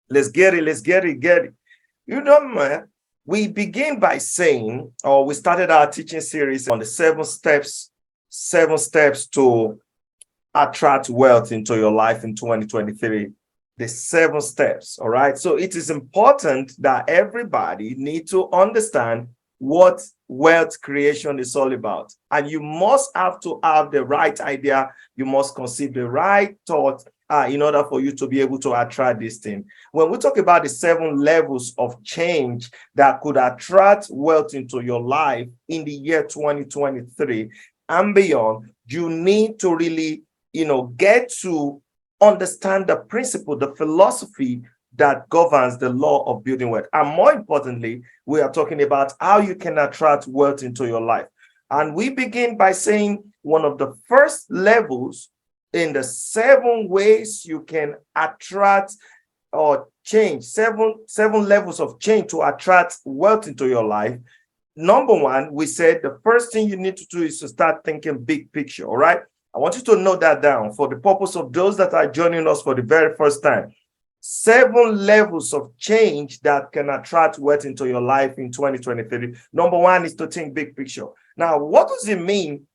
Let's get it. Let's get it. Get it. You know, man, we begin by saying, or we started our teaching series on the seven steps to attract wealth into your life in 2023. The seven steps. All right. So it is important that everybody need to understand what wealth creation is all about. And you must have to have the right idea. You must conceive the right thought in order for you to be able to attract this thing. When we talk about the seven levels of change that could attract wealth into your life in the year 2023 and beyond, you need to really, get to understand the principle, the philosophy that governs the law of building wealth. And more importantly, we are talking about how you can attract wealth into your life. And we begin by saying one of the first levels in the seven ways you can attract or change, seven levels of change to attract wealth into your life. Number one, we said the first thing you need to do is to start thinking big picture. All right. I want you to note that down for the purpose of those that are joining us for the very first time. 7 levels of change that can attract wealth into your life in 2023. Number one is to think big picture. Now, what does it mean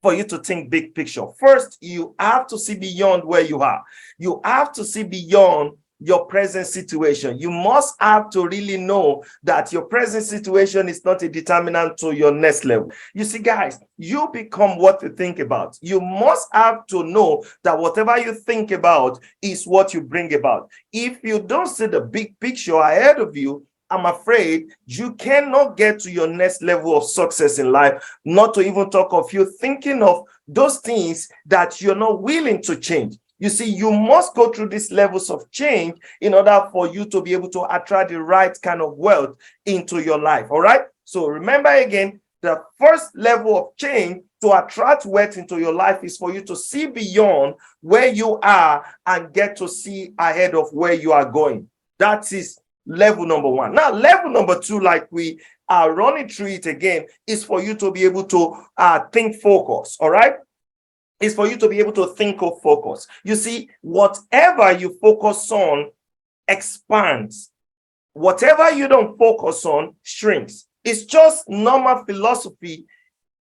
for you to think big picture? First, you have to see beyond where you are. You have to see beyond your present situation. You must have to really know that your present situation is not a determinant to your next level. You see, guys, you become what you think about. You must have to know that whatever you think about is what you bring about. If you don't see the big picture ahead of you, I'm afraid you cannot get to your next level of success in life, not to even talk of you thinking of those things that you're not willing to change. You see, you must go through these levels of change in order for you to be able to attract the right kind of wealth into your life. All right. So remember again, the first level of change to attract wealth into your life is for you to see beyond where you are and get to see ahead of where you are going. That is level number one. Now, level number two, like we are running through it again, is for you to be able to think focus. All right. Is for you to be able to think of focus. You see, whatever you focus on expands. Whatever you don't focus on shrinks. It's just normal philosophy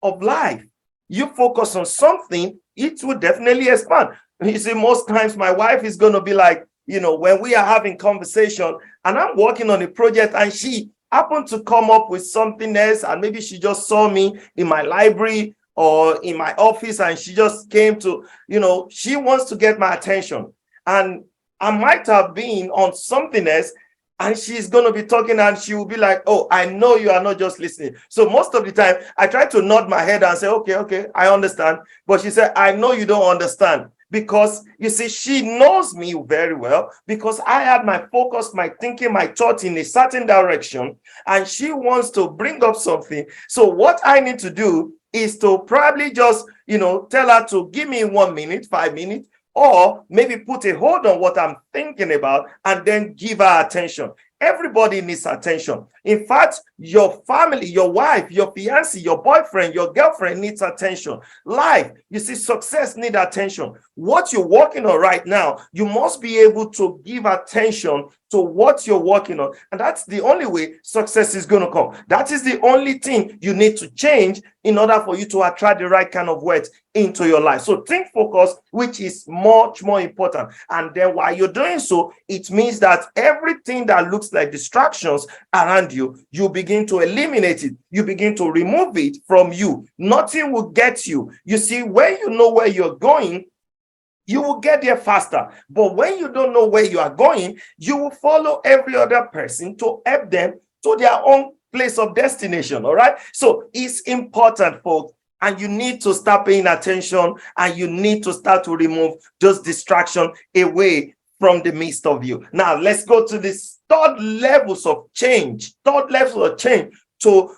of life. You focus on something, it will definitely expand. You see, most times my wife is going to be like, when we are having conversation and I'm working on a project and she happened to come up with something else, and maybe she just saw me in my library or in my office and she just came to, she wants to get my attention. And I might have been on something else and she's going to be talking and she will be like, oh, I know you are not just listening. So most of the time I try to nod my head and say, okay, I understand. But she said, I know you don't understand. Because you see, she knows me very well because I had my focus, my thinking, my thought in a certain direction, and she wants to bring up something. So what I need to do is to probably just, tell her to give me 1 minute, 5 minutes, or maybe put a hold on what I'm thinking about and then give her attention. Everybody needs attention. In fact, your family, your wife, your fiancé, your boyfriend, your girlfriend needs attention. Life, you see, success needs attention. What you're working on right now, you must be able to give attention to what you're working on. And that's the only way success is going to come. That is the only thing you need to change in order for you to attract the right kind of wealth into your life. So think focus, which is much more important. And then while you're doing so, it means that everything that looks like distractions around you, you begin to eliminate it. You begin to remove it from you. Nothing will get you. You see, when you know where you're going, you will get there faster. But when you don't know where you are going, you will follow every other person to help them to their own place of destination. All right. So it's important, folks. And you need to start paying attention and you need to start to remove those distractions away from the midst of you. Now, let's go to this third levels of change to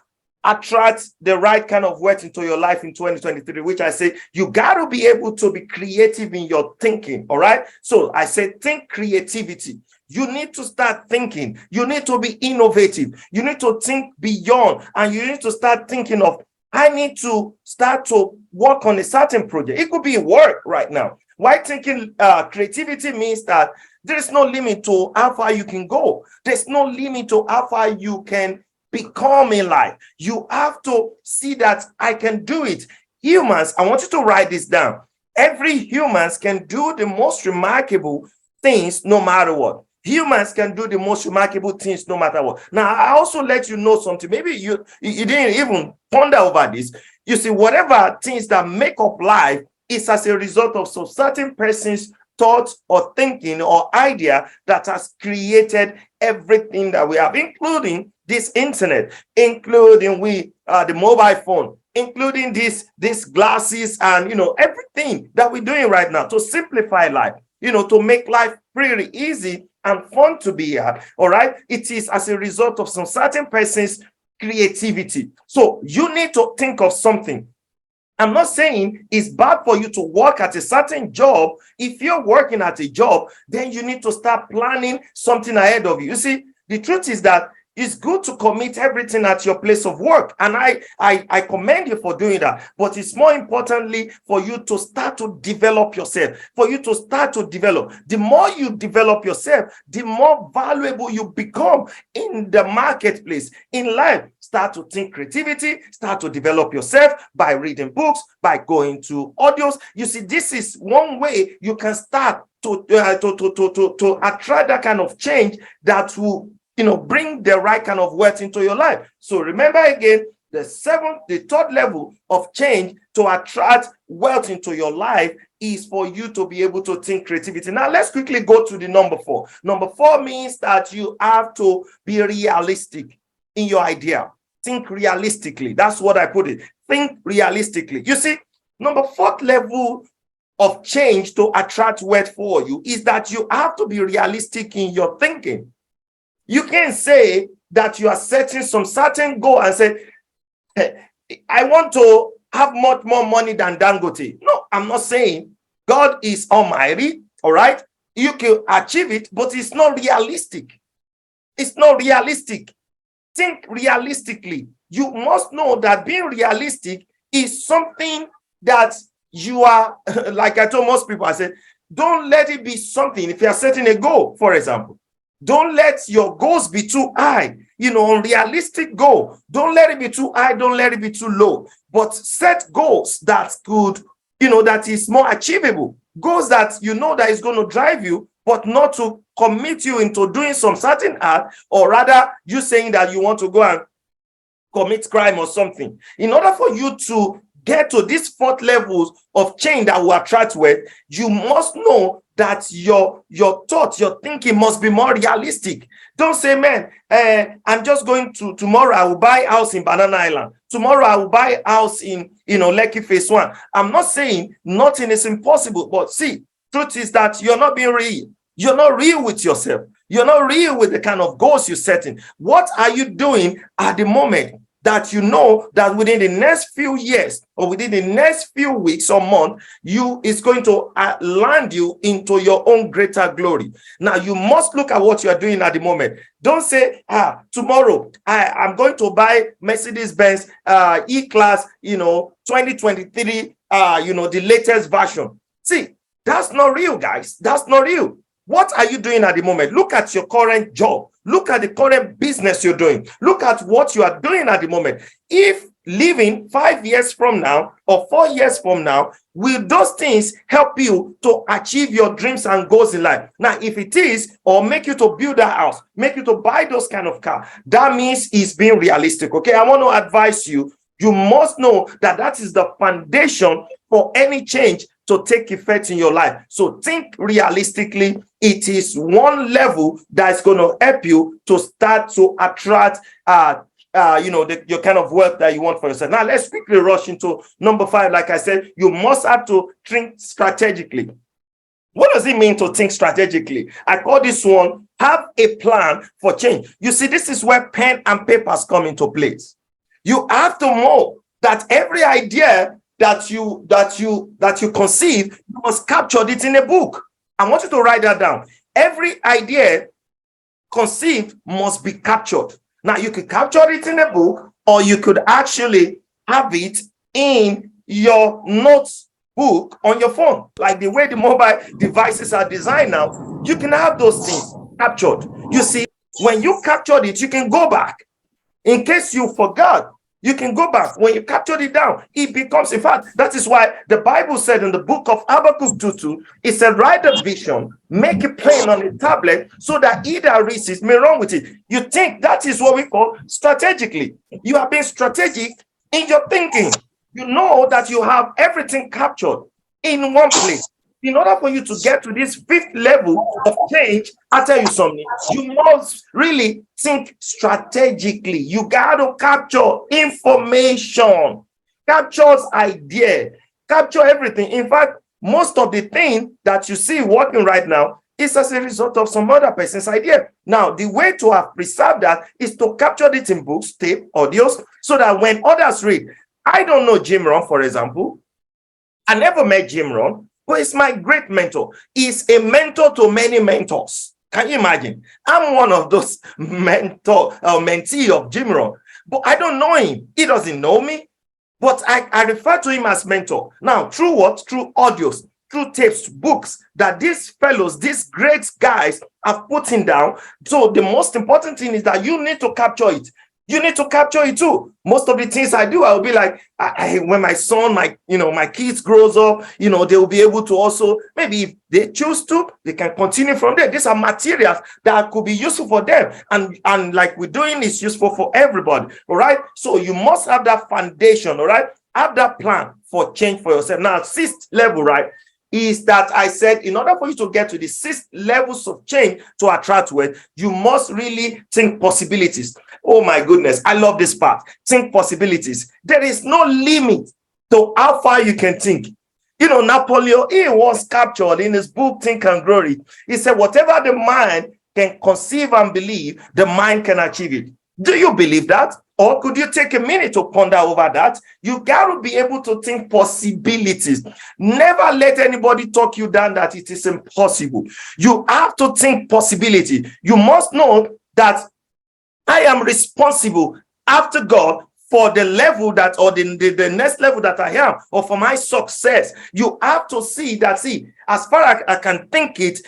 attract the right kind of wealth into your life in 2023, which I say you got to be able to be creative in your thinking. All right. So I say think creativity. You need to start thinking. You need to be innovative. You need to think beyond, and you need to start thinking of, I need to start to work on a certain project. It could be work right now, Why thinking creativity means that there is no limit to how far you can go. There's no limit to how far you can become in life. You have to see that I can do it. Humans, I want you to write this down. Every humans can do the most remarkable things no matter what. Humans can do the most remarkable things no matter what. Now, I also let you know something. Maybe you didn't even ponder over this. You see, whatever things that make up life is as a result of some certain person's thoughts or thinking or idea that has created everything that we have, including this internet, including the mobile phone, including these glasses, and everything that we're doing right now to simplify life, to make life pretty easy and fun to be at. All right, it is as a result of some certain person's creativity. So you need to think of something. I'm not saying it's bad for you to work at a certain job. If you're working at a job, then you need to start planning something ahead of you. You see, the truth is that it's good to commit everything at your place of work. And I commend you for doing that. But it's more importantly for you to start to develop yourself, for you to start to develop. The more you develop yourself, the more valuable you become in the marketplace, in life. Start to think creativity, start to develop yourself by reading books, by going to audios. You see, this is one way you can start to attract that kind of change that will bring the right kind of wealth into your life. So remember again, the third level of change to attract wealth into your life is for you to be able to think creativity. Now, let's quickly go to the number 4. Number 4 means that you have to be realistic in your idea. Think realistically. That's what I put it. Think realistically. You see, number 4th level of change to attract wealth for you is that you have to be realistic in your thinking. You can't say that you are setting some certain goal and say, hey, I want to have much more money than Dangote. No, I'm not saying. God is almighty, all right? You can achieve it, but it's not realistic. It's not realistic. Think realistically. You must know that being realistic is something that you are, like I told most people, I said, don't let it be something. If you are setting a goal, for example, don't let your goals be too high, unrealistic goal. Don't let it be too high. Don't let it be too low. But set goals that could, that is more achievable. Goals that that is going to drive you, but not to commit you into doing some certain act, or rather you saying that you want to go and commit crime or something. In order for you to get to these 4th levels of change that will attract wealth, you must know that your thought, your thinking must be more realistic. Don't say, man, I'm just going to, tomorrow I will buy a house in Banana Island. Tomorrow I will buy a house in, Lekki Phase 1. I'm not saying nothing is impossible, but see, truth is that you're not being real. You're not real with yourself. You're not real with the kind of goals you're setting. What are you doing at the moment that that within the next few years or within the next few weeks or months, is going to land you into your own greater glory? Now, you must look at what you are doing at the moment. Don't say, tomorrow I'm going to buy Mercedes-Benz E-Class, 2023, the latest version. See, that's not real, guys. That's not real. What are you doing at the moment? Look at your current job. Look at the current business you're doing. Look at what you are doing at the moment. If living 5 years from now or 4 years from now, will those things help you to achieve your dreams and goals in life? Now, if it is, or make you to build a house, make you to buy those kind of car, that means it's being realistic. Okay, I want to advise you. You must know that that is the foundation for any change to take effect in your life. So think realistically. It is one level that's going to help you to start to attract your kind of wealth that you want for yourself. Now let's quickly rush into number 5. Like I said, you must have to think strategically. What does it mean to think strategically? I call this one, have a plan for change. You see, this is where pen and papers come into place. You have to know that every idea that you conceive, you must capture it in a book. I want you to write that down. Every idea conceived must be captured. Now, you could capture it in a book, or you could actually have it in your notes book on your phone. Like the way the mobile devices are designed now, you can have those things captured. You see, when you captured it, you can go back. In case you forgot, you can go back. When you captured it down, it becomes, in fact, that is why the Bible said in the book of Habakkuk 2:2, it said, write the vision, make it plain on a tablet, so that he that reads it may run with it. You think that is what we call strategically. You have been strategic in your thinking. You know that you have everything captured in one place. In order for you to get to this fifth level of change, I'll tell you something. You must really think strategically. You got to capture information, capture idea, capture everything. In fact, most of the thing that you see working right now is as a result of some other person's idea. Now, the way to have preserved that is to capture it in books, tape, audios, so that when others read, I don't know Jim Rohn, for example. I never met Jim Rohn, but he's my great mentor. He's a mentor to many mentors. Can you imagine? I'm one of those mentee of Jim Rohn, but I don't know him. He doesn't know me, but I refer to him as mentor. Now, through what? Through audios, through tapes, books that these fellows, these great guys are putting down. So the most important thing is that you need to capture it. You need to capture it too. Most of the things I do, I'll be like, when my son, my kids grows up, they will be able to also, maybe if they choose to, they can continue from there. These are materials that could be useful for them. And like we're doing, it's useful for everybody. All right. So you must have that foundation. All right. Have that plan for change for yourself. Now, sixth level, right, is that I said, in order for you to get to the sixth levels of change to attract wealth, you must really think possibilities. Oh my goodness, I love this part. Think possibilities. There is no limit to how far you can think. Napoleon, he was captured in his book, Think and Grow Rich. He said, whatever the mind can conceive and believe, the mind can achieve it. Do you believe that? Or could you take a minute to ponder over that? You got to be able to think possibilities. Never let anybody talk you down that it is impossible. You have to think possibility. You must know that I am responsible after God for the level that, or the next level that I am, or for my success. You have to see, as far as I can think it,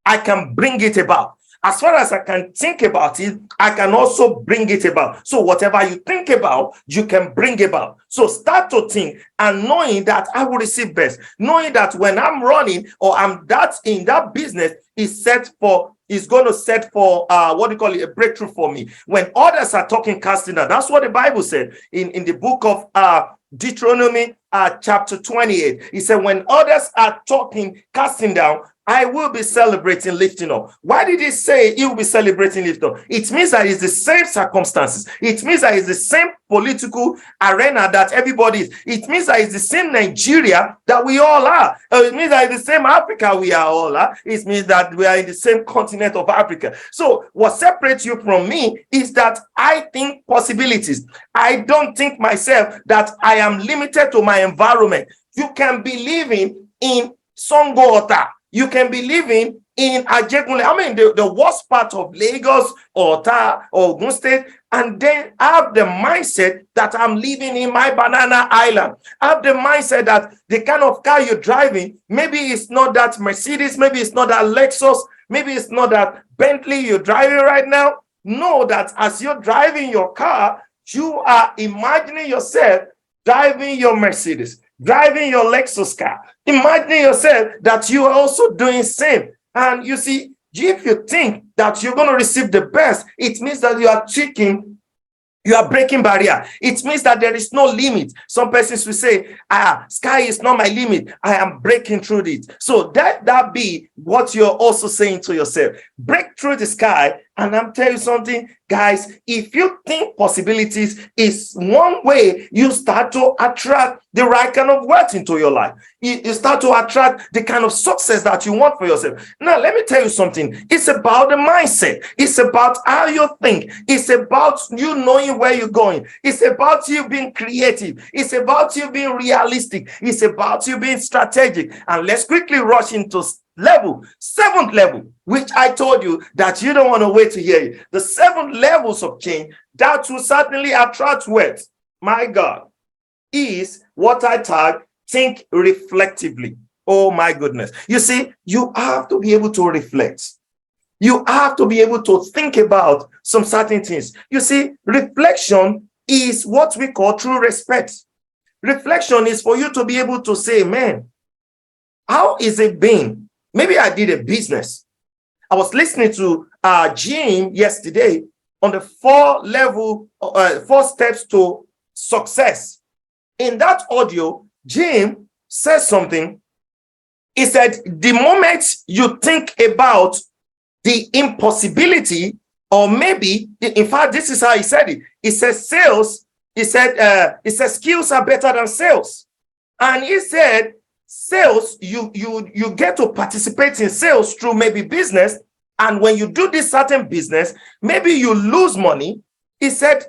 I can bring it about. As far as I can think about it, I can also bring it about. So whatever you think about, you can bring about. So start to think, and knowing that I will receive best. Knowing that when I'm running, or I'm in that business, is going to set for a breakthrough for me. When others are talking casting down, that's what the Bible said in the book of Deuteronomy chapter 28. He said, when others are talking casting down, I will be celebrating lifting up. Why did he say he will be celebrating lifting up? It means that it's the same circumstances. It means that it's the same political arena that everybody is. It means that it's the same Nigeria that we all are. It means that it's the same Africa we are all are. It means that we are in the same continent of Africa. So what separates you from me is that I think possibilities. I don't think myself that I am limited to my environment. You can be living in Songota. You can be living in Ajegunle. I mean, the worst part of Lagos or Ota or Ogun State, and then have the mindset that I'm living in my banana island. Have the mindset that the kind of car you're driving, maybe it's not that Mercedes, maybe it's not that Lexus, maybe it's not that Bentley you're driving right now. Know that as you're driving your car, you are imagining yourself driving your Mercedes, driving your Lexus car. Imagine yourself that you are also doing same. And you see, if you think that you're going to receive the best, it means that you are breaking barrier. It means that there is no limit. Some persons will say, sky is not my limit. I am breaking through it. So that be what you're also saying to yourself. Break through the sky. And I'm telling you something, guys, if you think possibilities is one way you start to attract the right kind of wealth into your life. You start to attract the kind of success that you want for yourself. Now, let me tell you something. It's about the mindset. It's about how you think. It's about you knowing where you're going. It's about you being creative. It's about you being realistic. It's about you being strategic. And let's quickly rush into seventh level, which I told you that you don't want to wait to hear it. The 7 levels of change that will certainly attract wealth, my God, is what I tag think reflectively. Oh my goodness. You see, you have to be able to reflect. You have to be able to think about some certain things. You see, reflection is what we call true respect. Reflection is for you to be able to say, man, how is it been? Maybe I did a business. I was listening to Jim yesterday on the 4 steps to success. In that audio, Jim says something. He said, the moment you think about the impossibility, or maybe, in fact, this is how he said it. He says sales, he said skills are better than sales. And he said, sales, you get to participate in sales through maybe business. And when you do this certain business, maybe you lose money. He said,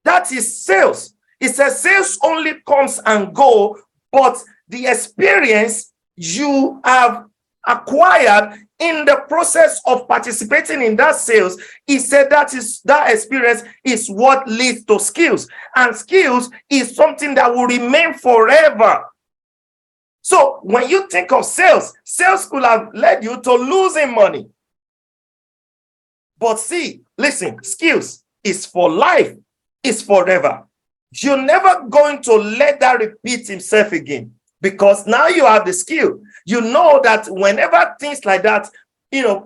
that is sales. He says sales only comes and go, but the experience you have acquired in the process of participating in that sales, he said that experience is what leads to skills. And skills is something that will remain forever. So when you think of sales, sales could have led you to losing money. But see, listen, skills is for life, is forever. You're never going to let that repeat himself again, because now you have the skill. You know that whenever things like that,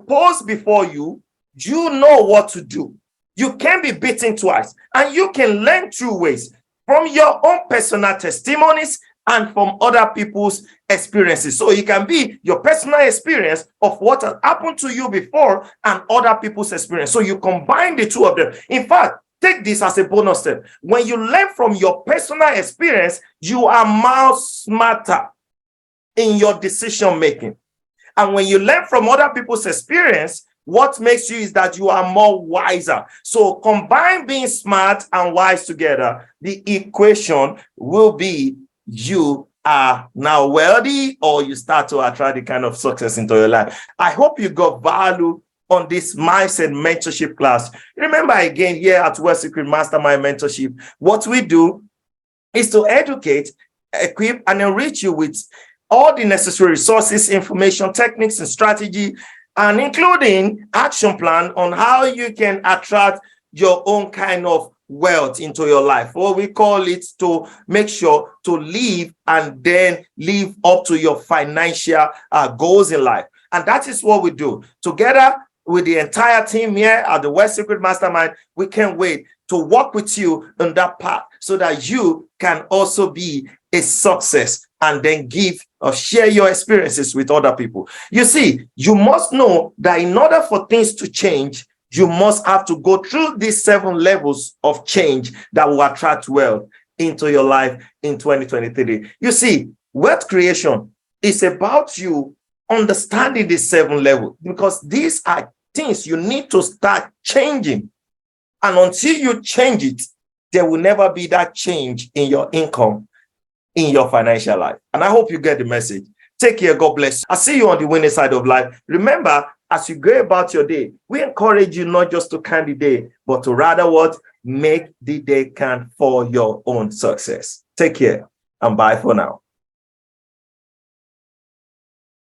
pose before you, you know what to do. You can be beaten twice, and you can learn 2 ways: from your own personal testimonies and from other people's experiences. So it can be your personal experience of what has happened to you before and other people's experience. So you combine the 2 of them. In fact, take this as a bonus step. When you learn from your personal experience, you are more smarter in your decision making. And when you learn from other people's experience, what makes you is that you are more wiser. So combine being smart and wise together. The equation will be you are now wealthy, or you start to attract the kind of success into your life. I hope you got value on this mindset mentorship class. Remember, again, here at WealthSecrets Mastermind Mentorship, what we do is to educate, equip, and enrich you with all the necessary resources, information, techniques, and strategy, and including action plan on how you can attract your own kind of wealth into your life. What we call it to make sure to live and then live up to your financial goals in life. And that is what we do. Together with the entire team here at the WealthSecrets Mastermind, we can't wait to work with you on that path so that you can also be a success and then give or share your experiences with other people. You see, you must know that in order for things to change, you must have to go through these 7 levels of change that will attract wealth into your life in 2023. You see, wealth creation is about you understanding these 7 levels, because these are things you need to start changing. And until you change it, there will never be that change in your income, in your financial life. And I hope you get the message. Take care. God bless you. I'll see you on the winning side of life. Remember, as you go about your day, we encourage you not just to count the day, but to rather what? Make the day count for your own success. Take care and bye for now.